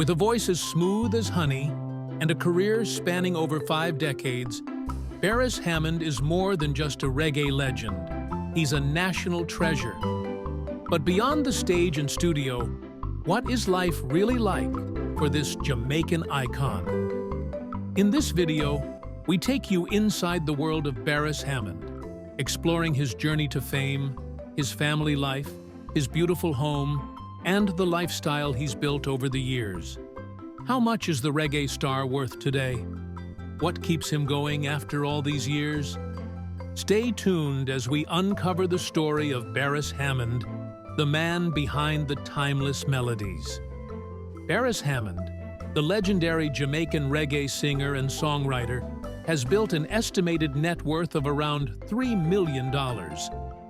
With a voice as smooth as honey and a career spanning over 5 decades, Beres Hammond is more than just a reggae legend. He's a national treasure. But beyond the stage and studio, what is life really like for this Jamaican icon? In this video, we take you inside the world of Beres Hammond, exploring his journey to fame, his family life, his beautiful home, and the lifestyle he's built over the years. How much is the reggae star worth today? What keeps him going after all these years? Stay tuned as we uncover the story of Beres Hammond, the man behind the timeless melodies. Beres Hammond, the legendary Jamaican reggae singer and songwriter, has built an estimated net worth of around $3 million,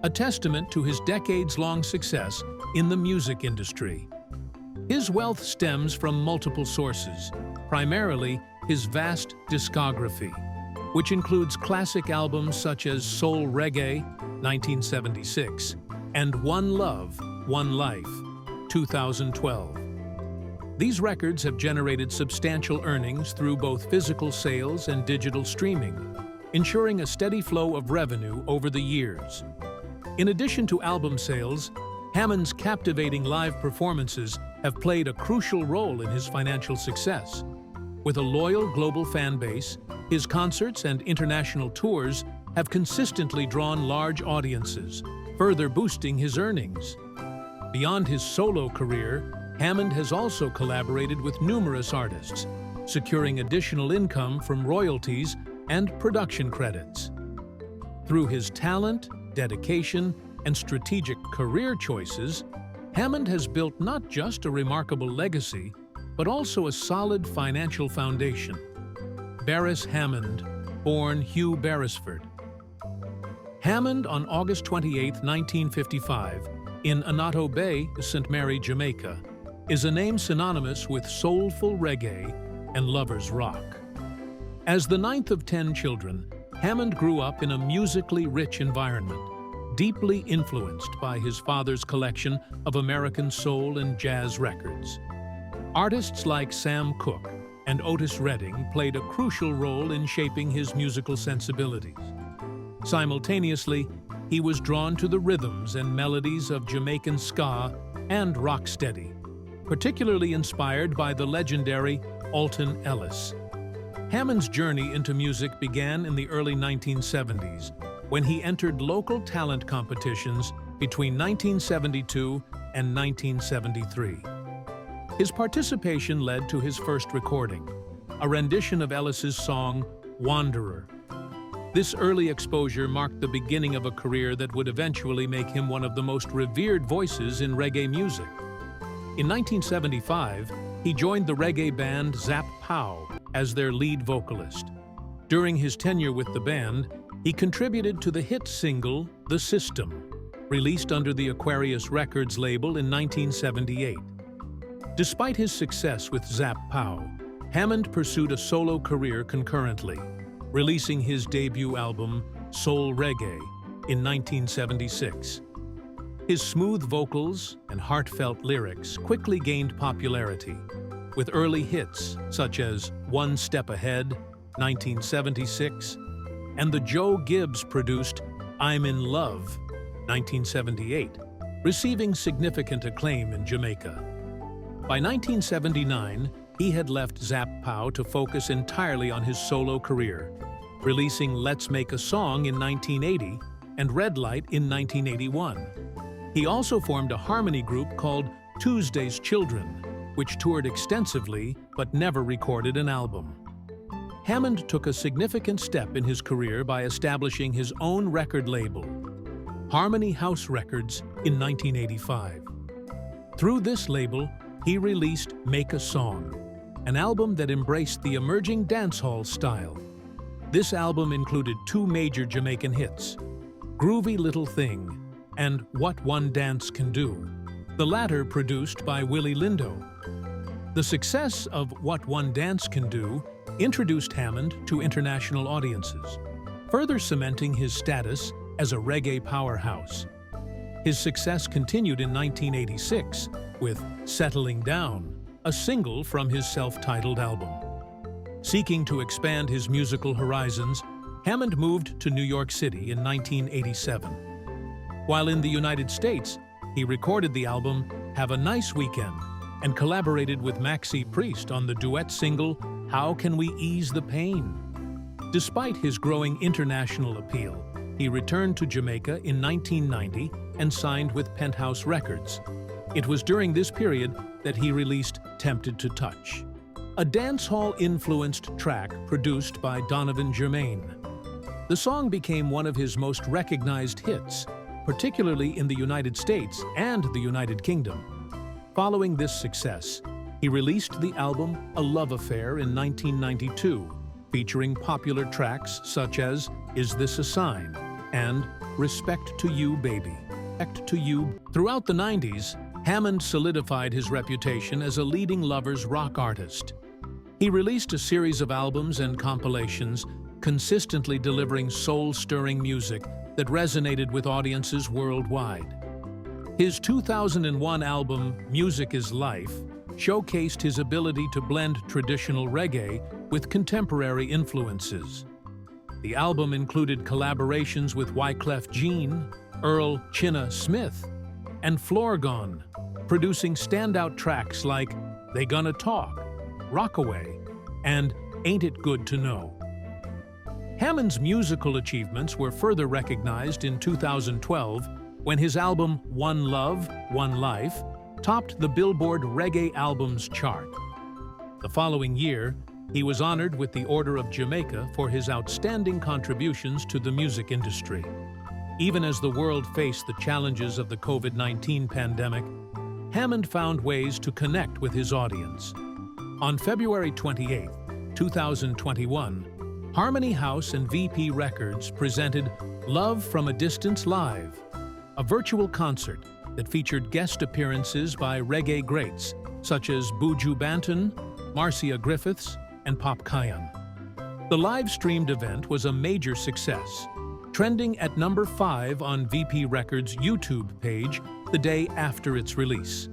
a testament to his decades-long success in the music industry. His wealth stems from multiple sources, primarily his vast discography, which includes classic albums such as Soul Reggae, 1976, and One Love, One Life, 2012. These records have generated substantial earnings through both physical sales and digital streaming, ensuring a steady flow of revenue over the years. In addition to album sales, Hammond's captivating live performances have played a crucial role in his financial success. With a loyal global fan base, his concerts and international tours have consistently drawn large audiences, further boosting his earnings. Beyond his solo career, Hammond has also collaborated with numerous artists, securing additional income from royalties and production credits. Through his talent, dedication, and strategic career choices, Hammond has built not just a remarkable legacy, but also a solid financial foundation. Beres Hammond, born Hugh Beresford. Hammond, on August 28, 1955, in Annotto Bay, St. Mary, Jamaica, is a name synonymous with soulful reggae and lovers rock. As the ninth of 10 children, Hammond grew up in a musically rich environment, deeply influenced by his father's collection of American soul and jazz records. Artists like Sam Cooke and Otis Redding played a crucial role in shaping his musical sensibilities. Simultaneously, he was drawn to the rhythms and melodies of Jamaican ska and rocksteady, particularly inspired by the legendary Alton Ellis. Hammond's journey into music began in the early 1970s, when he entered local talent competitions between 1972 and 1973. His participation led to his first recording, a rendition of Ellis's song, Wanderer. This early exposure marked the beginning of a career that would eventually make him one of the most revered voices in reggae music. In 1975, he joined the reggae band Zap Pow as their lead vocalist. During his tenure with the band, he contributed to the hit single, The System, released under the Aquarius Records label in 1978. Despite his success with Zap Pow, Hammond pursued a solo career concurrently, releasing his debut album, Soul Reggae, in 1976. His smooth vocals and heartfelt lyrics quickly gained popularity, with early hits such as One Step Ahead, 1976, and the Joe Gibbs-produced I'm in Love, 1978, receiving significant acclaim in Jamaica. By 1979, he had left Zap Pow to focus entirely on his solo career, releasing Let's Make a Song in 1980 and Red Light in 1981. He also formed a harmony group called Tuesday's Children, which toured extensively but never recorded an album. Hammond took a significant step in his career by establishing his own record label, Harmony House Records, in 1985. Through this label, he released Make a Song, an album that embraced the emerging dancehall style. This album included 2 major Jamaican hits, Groovy Little Thing and What One Dance Can Do, the latter produced by Willie Lindo. The success of What One Dance Can Do introduced Hammond to international audiences, further cementing his status as a reggae powerhouse. His success continued in 1986 with Settling Down, a single from his self-titled album. Seeking to expand his musical horizons, Hammond moved to New York City in 1987. While in the United States, he recorded the album Have a Nice Weekend and collaborated with Maxi Priest on the duet single How Can We Ease the Pain? Despite his growing international appeal, he returned to Jamaica in 1990 and signed with Penthouse Records. It was during this period that he released Tempted to Touch, a dancehall-influenced track produced by Donovan Germain. The song became one of his most recognized hits, particularly in the United States and the United Kingdom. Following this success, he released the album A Love Affair in 1992, featuring popular tracks such as Is This a Sign and Respect to You, Baby. Respect to You. Throughout the 90s, Hammond solidified his reputation as a leading lovers rock artist. He released a series of albums and compilations, consistently delivering soul-stirring music that resonated with audiences worldwide. His 2001 album, Music is Life, showcased his ability to blend traditional reggae with contemporary influences. The album included collaborations with Wyclef Jean, Earl Chinna Smith, and Florgon, producing standout tracks like They Gonna Talk, Rockaway, and Ain't It Good to Know. Hammond's musical achievements were further recognized in 2012 when his album One Love, One Life topped the Billboard Reggae Albums chart. The following year, he was honored with the Order of Jamaica for his outstanding contributions to the music industry. Even as the world faced the challenges of the COVID-19 pandemic, Hammond found ways to connect with his audience. On February 28, 2021, Harmony House and VP Records presented Love from a Distance Live, a virtual concert that featured guest appearances by reggae greats such as Buju Banton, Marcia Griffiths, and Pop Kayan. The live-streamed event was a major success, trending at number 5 on VP Records' YouTube page the day after its release.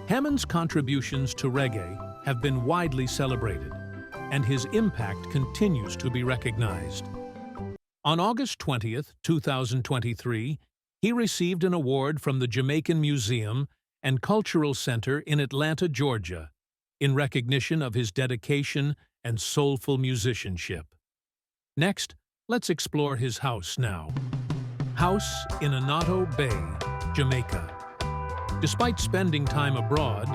Hammond's contributions to reggae have been widely celebrated, and his impact continues to be recognized. On August 20, 2023, he received an award from the Jamaican Museum and Cultural Center in Atlanta, Georgia, in recognition of his dedication and soulful musicianship. Next, let's explore his house now. House in Annotto Bay, Jamaica. Despite spending time abroad,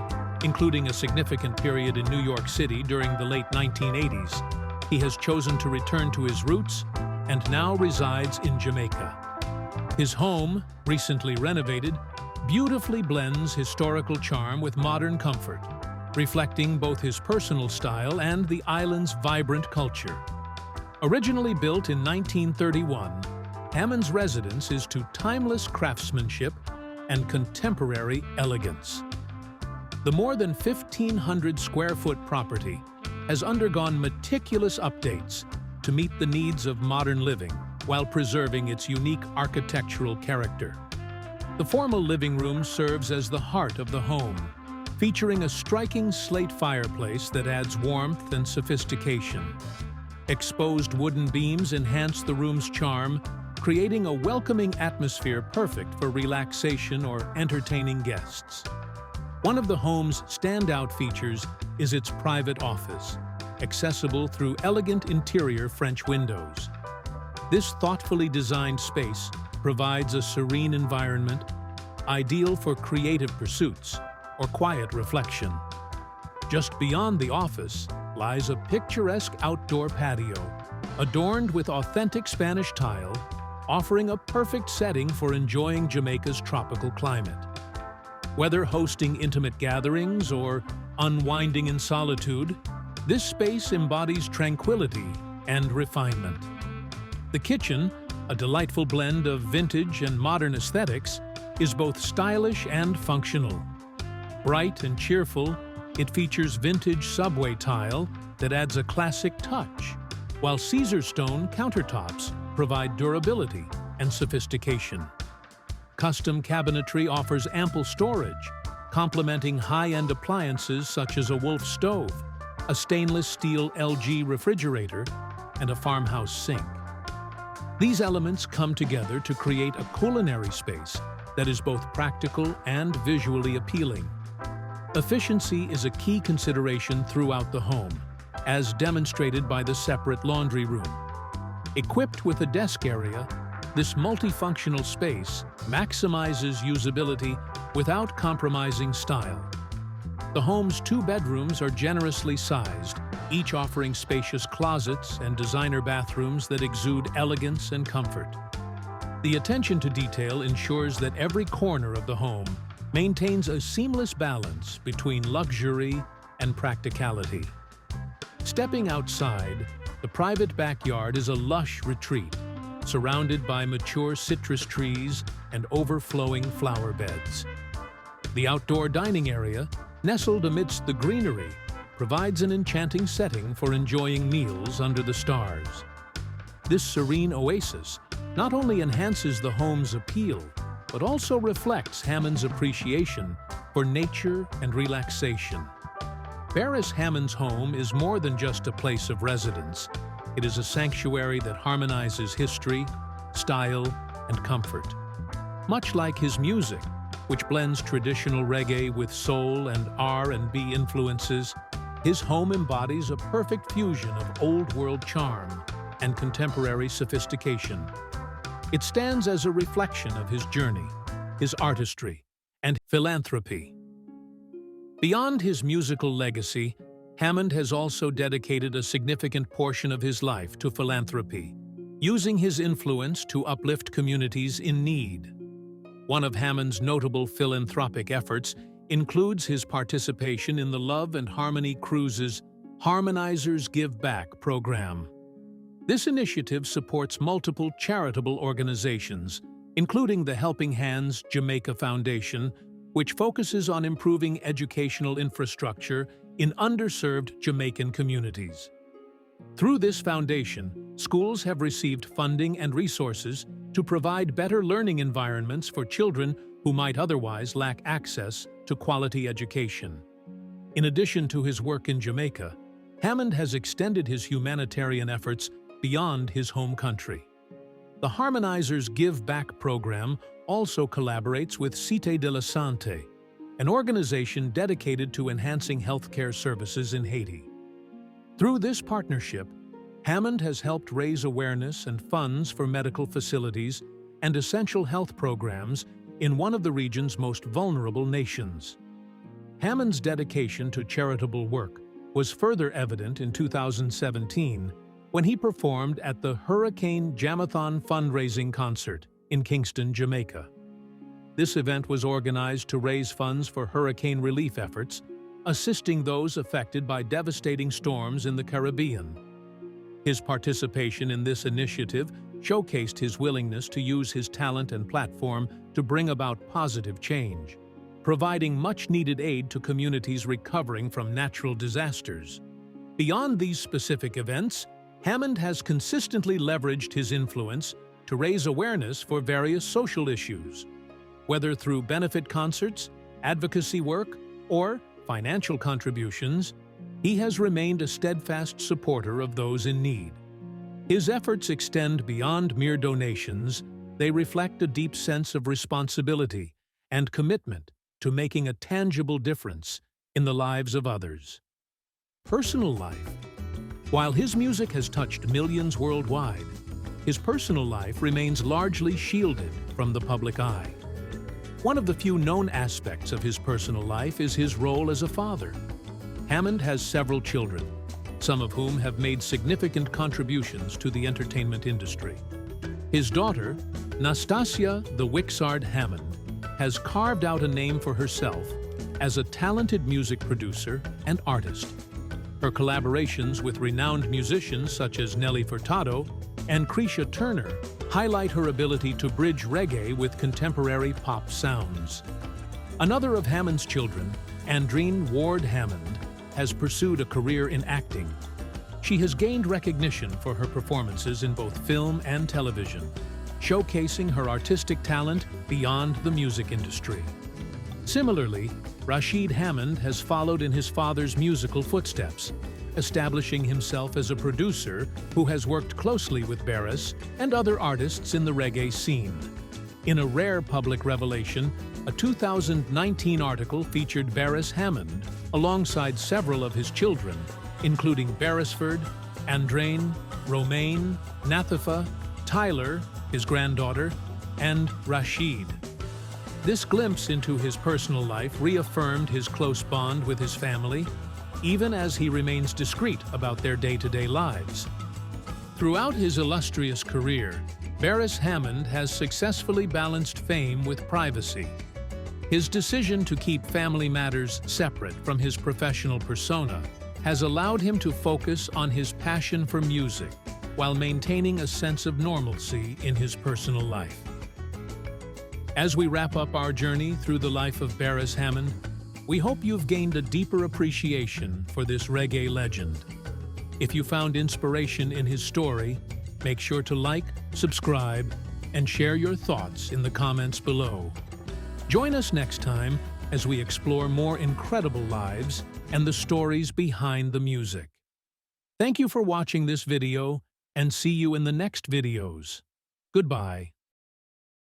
including a significant period in New York City during the late 1980s, he has chosen to return to his roots and now resides in Jamaica. His home, recently renovated, beautifully blends historical charm with modern comfort, reflecting both his personal style and the island's vibrant culture. Originally built in 1931, Hammond's residence is to timeless craftsmanship and contemporary elegance. The more than 1,500-square-foot property has undergone meticulous updates to meet the needs of modern living while preserving its unique architectural character. The formal living room serves as the heart of the home, featuring a striking slate fireplace that adds warmth and sophistication. Exposed wooden beams enhance the room's charm, creating a welcoming atmosphere perfect for relaxation or entertaining guests. One of the home's standout features is its private office, accessible through elegant interior French windows. This thoughtfully designed space provides a serene environment, ideal for creative pursuits or quiet reflection. Just beyond the office lies a picturesque outdoor patio, adorned with authentic Spanish tile, offering a perfect setting for enjoying Jamaica's tropical climate. Whether hosting intimate gatherings or unwinding in solitude, this space embodies tranquility and refinement. The kitchen, a delightful blend of vintage and modern aesthetics, is both stylish and functional. Bright and cheerful, it features vintage subway tile that adds a classic touch, while Caesar stone countertops provide durability and sophistication. Custom cabinetry offers ample storage, complementing high-end appliances such as a Wolf stove, a stainless steel LG refrigerator, and a farmhouse sink. These elements come together to create a culinary space that is both practical and visually appealing. Efficiency is a key consideration throughout the home, as demonstrated by the separate laundry room. Equipped with a desk area, this multifunctional space maximizes usability without compromising style. The home's 2 bedrooms are generously sized, each offering spacious closets and designer bathrooms that exude elegance and comfort. The attention to detail ensures that every corner of the home maintains a seamless balance between luxury and practicality. Stepping outside, the private backyard is a lush retreat, surrounded by mature citrus trees and overflowing flower beds. The outdoor dining area, nestled amidst the greenery, provides an enchanting setting for enjoying meals under the stars. This serene oasis not only enhances the home's appeal, but also reflects Hammond's appreciation for nature and relaxation. Beres Hammond's home is more than just a place of residence. It is a sanctuary that harmonizes history, style, and comfort. Much like his music, which blends traditional reggae with soul and R&B influences, his home embodies a perfect fusion of old-world charm and contemporary sophistication. It stands as a reflection of his journey, his artistry, and philanthropy. Beyond his musical legacy, Hammond has also dedicated a significant portion of his life to philanthropy, using his influence to uplift communities in need. One of Hammond's notable philanthropic efforts includes his participation in the Love and Harmony Cruises' Harmonizers Give Back program. This initiative supports multiple charitable organizations, including the Helping Hands Jamaica Foundation, which focuses on improving educational infrastructure in underserved Jamaican communities. Through this foundation, schools have received funding and resources to provide better learning environments for children who might otherwise lack access to quality education. In addition to his work in Jamaica, Hammond has extended his humanitarian efforts beyond his home country. The Harmonizers Give Back program also collaborates with Cité de la Santé, an organization dedicated to enhancing healthcare services in Haiti. Through this partnership, Hammond has helped raise awareness and funds for medical facilities and essential health programs in one of the region's most vulnerable nations. Hammond's dedication to charitable work was further evident in 2017 when he performed at the Hurricane Jamathon fundraising concert in Kingston, Jamaica. This event was organized to raise funds for hurricane relief efforts, assisting those affected by devastating storms in the Caribbean. His participation in this initiative showcased his willingness to use his talent and platform to bring about positive change, providing much-needed aid to communities recovering from natural disasters. Beyond these specific events, Hammond has consistently leveraged his influence to raise awareness for various social issues. Whether through benefit concerts, advocacy work, or financial contributions, he has remained a steadfast supporter of those in need. His efforts extend beyond mere donations. They reflect a deep sense of responsibility and commitment to making a tangible difference in the lives of others. Personal life. While his music has touched millions worldwide, his personal life remains largely shielded from the public eye. One of the few known aspects of his personal life is his role as a father. Hammond has several children, some of whom have made significant contributions to the entertainment industry. His daughter, Nastasia the Wixard Hammond, has carved out a name for herself as a talented music producer and artist. Her collaborations with renowned musicians such as Nelly Furtado and Cretia Turner highlight her ability to bridge reggae with contemporary pop sounds. Another of Hammond's children, Andreen Ward Hammond, has pursued a career in acting. She has gained recognition for her performances in both film and television, showcasing her artistic talent beyond the music industry. Similarly, Rasheed Hammond has followed in his father's musical footsteps, establishing himself as a producer who has worked closely with Beres and other artists in the reggae scene. In a rare public revelation, a 2019 article featured Beres Hammond alongside several of his children, including Beresford, Andrain, Romaine, Nathifa, Tyler, his granddaughter, and Rasheed. This glimpse into his personal life reaffirmed his close bond with his family, even as he remains discreet about their day-to-day lives. Throughout his illustrious career, Beres Hammond has successfully balanced fame with privacy. His decision to keep family matters separate from his professional persona has allowed him to focus on his passion for music while maintaining a sense of normalcy in his personal life. As we wrap up our journey through the life of Beres Hammond, we hope you've gained a deeper appreciation for this reggae legend. If you found inspiration in his story, make sure to like, subscribe, and share your thoughts in the comments below. Join us next time as we explore more incredible lives and the stories behind the music. Thank you for watching this video, and see you in the next videos. Goodbye.